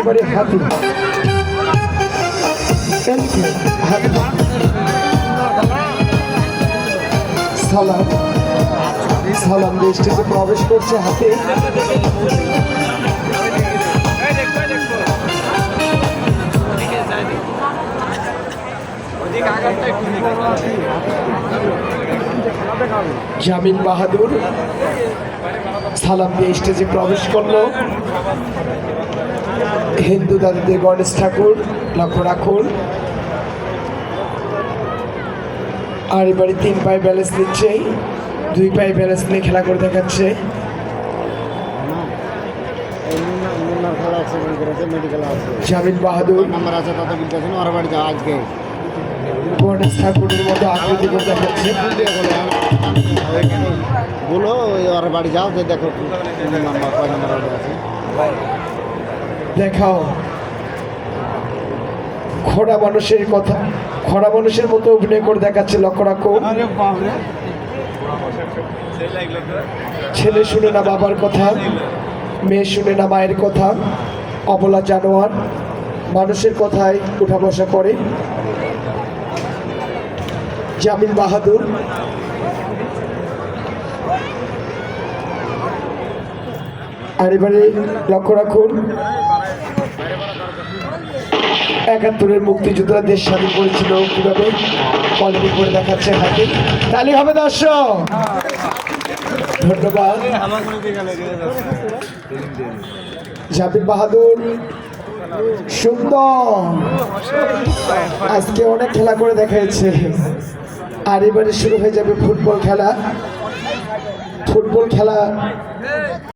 এবারে হাতি সালাম সালাম দিয়ে স্টেজে প্রবেশ করছে হাতি। জামিল বাহাদুর সালাম দিয়ে স্টেজে প্রবেশ করলো। হিন্দু দাদিদের গণেশ ঠাকুর লক্ষ্য রাখুন। আর এবারে 3 পায়ে ব্যালেন্স নিচ্ছে, 2 পায়ে ব্যালেন্স নিয়ে খেলা করে দেখাচ্ছে। জামিল বাহাদুর গণেশ ঠাকুরের মতো আকৃতি করে দেখাচ্ছে। বলো ওর বাড়ি যাও, দেখো দেখাও খোড়া মানুষের কথা, খোড়া মানুষের মতো অভিনয় করে দেখাচ্ছে। লক্ষ্য রাখো, ছেলে শুনে না বাবার কথা, মেয়ে শুনে না মায়ের কথা, অবলা জানোয়ার মানুষের কথায় উঠা বসা করে। জামিল বাহাদুর আর এবারে লক্ষ্য রাখুন ৭১-এর মুক্তিযোদ্ধারা দেশ স্বাধীন করেছিল কিভাবে কলেজে করে দেখাচ্ছে হাতে। তালি হবে দর্শক, ধন্যবাদ। জামিল বাহাদুর সুন্দর আজকে অনেক খেলা করে দেখাচ্ছে। আর এবারে শুরু হয়ে যাবে ফুটবল খেলা। ফুটবল খেলা